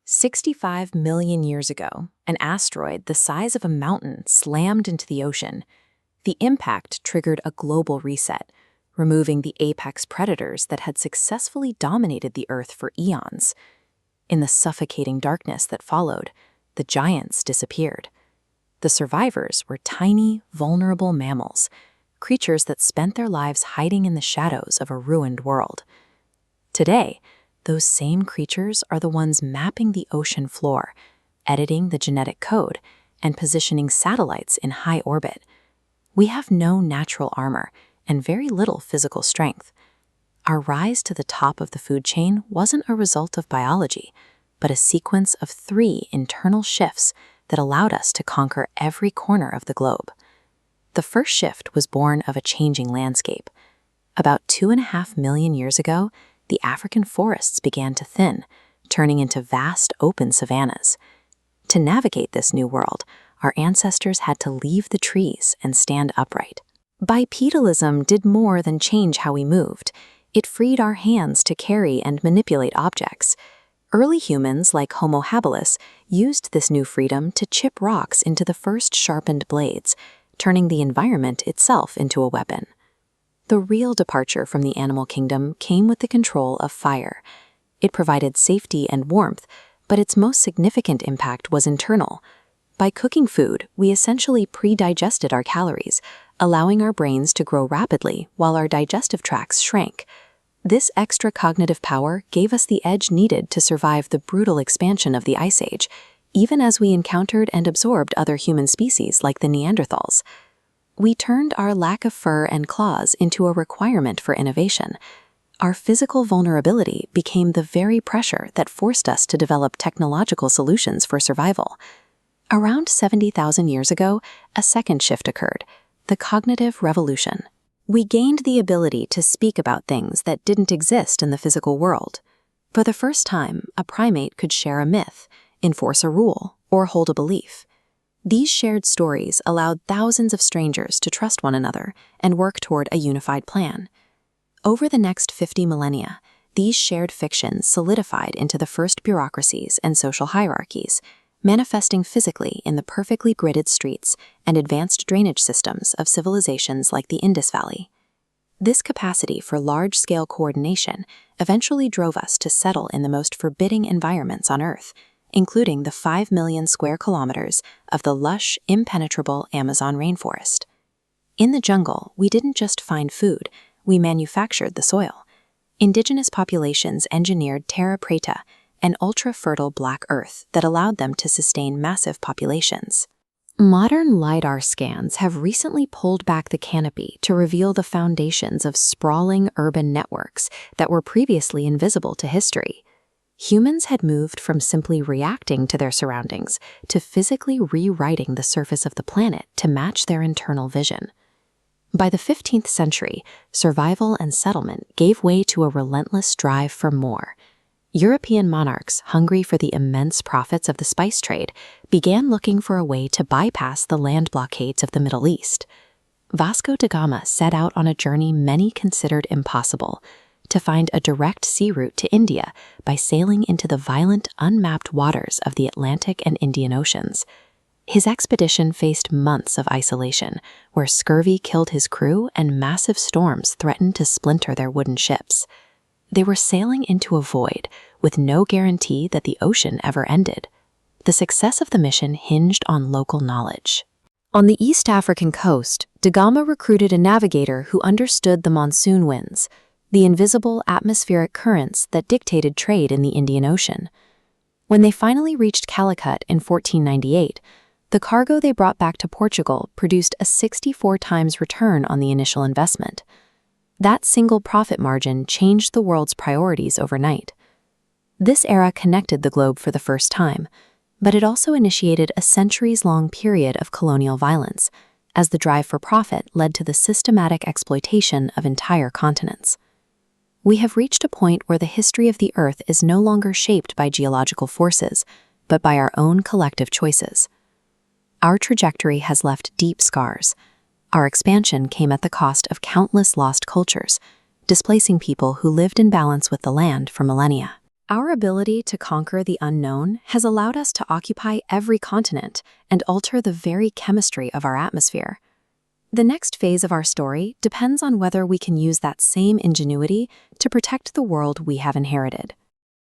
65 million years ago, an asteroid the size of a mountain slammed into the ocean. The impact triggered a global reset, removing the apex predators that had successfully dominated the Earth for eons. In the suffocating darkness that followed, the giants disappeared. The survivors were tiny, vulnerable mammals, creatures that spent their lives hiding in the shadows of a ruined world. Today, those same creatures are the ones mapping the ocean floor, editing the genetic code, and positioning satellites in high orbit. We have no natural armor and very little physical strength. Our rise to the top of the food chain wasn't a result of biology, but a sequence of 3 internal shifts that allowed us to conquer every corner of the globe. The first shift was born of a changing landscape. About 2.5 million years ago, the African forests began to thin, turning into vast open savannas. To navigate this new world, our ancestors had to leave the trees and stand upright. Bipedalism did more than change how we moved. It freed our hands to carry and manipulate objects. Early humans, like Homo habilis, used this new freedom to chip rocks into the first sharpened blades, turning the environment itself into a weapon. The real departure from the animal kingdom came with the control of fire. It provided safety and warmth, but its most significant impact was internal. By cooking food, we essentially pre-digested our calories, allowing our brains to grow rapidly while our digestive tracts shrank. This extra cognitive power gave us the edge needed to survive the brutal expansion of the Ice Age, even as we encountered and absorbed other human species like the Neanderthals. We turned our lack of fur and claws into a requirement for innovation. Our physical vulnerability became the very pressure that forced us to develop technological solutions for survival. Around 70,000 years ago, a second shift occurred, the cognitive revolution. We gained the ability to speak about things that didn't exist in the physical world. For the first time, a primate could share a myth, enforce a rule, or hold a belief. These shared stories allowed thousands of strangers to trust one another and work toward a unified plan. Over the next 50 millennia, these shared fictions solidified into the first bureaucracies and social hierarchies, manifesting physically in the perfectly gridded streets and advanced drainage systems of civilizations like the Indus Valley. This capacity for large-scale coordination eventually drove us to settle in the most forbidding environments on Earth, including the 5 million square kilometers of the lush, impenetrable Amazon rainforest. In the jungle, we didn't just find food, we manufactured the soil. Indigenous populations engineered terra preta, an ultra-fertile black earth that allowed them to sustain massive populations. Modern LiDAR scans have recently pulled back the canopy to reveal the foundations of sprawling urban networks that were previously invisible to history. Humans had moved from simply reacting to their surroundings to physically rewriting the surface of the planet to match their internal vision. By the 15th century, survival and settlement gave way to a relentless drive for more. European monarchs, hungry for the immense profits of the spice trade, began looking for a way to bypass the land blockades of the Middle East. Vasco da Gama set out on a journey many considered impossible, to find a direct sea route to India by sailing into the violent, unmapped waters of the Atlantic and Indian Oceans. His expedition faced months of isolation, where scurvy killed his crew and massive storms threatened to splinter their wooden ships. They were sailing into a void, with no guarantee that the ocean ever ended. The success of the mission hinged on local knowledge. On the East African coast, da Gama recruited a navigator who understood the monsoon winds, the invisible atmospheric currents that dictated trade in the Indian Ocean. When they finally reached Calicut in 1498, the cargo they brought back to Portugal produced a 64 times return on the initial investment. That single profit margin changed the world's priorities overnight. This era connected the globe for the first time, but it also initiated a centuries-long period of colonial violence, as the drive for profit led to the systematic exploitation of entire continents. We have reached a point where the history of the Earth is no longer shaped by geological forces, but by our own collective choices. Our trajectory has left deep scars. Our expansion came at the cost of countless lost cultures, displacing people who lived in balance with the land for millennia. Our ability to conquer the unknown has allowed us to occupy every continent and alter the very chemistry of our atmosphere. The next phase of our story depends on whether we can use that same ingenuity to protect the world we have inherited.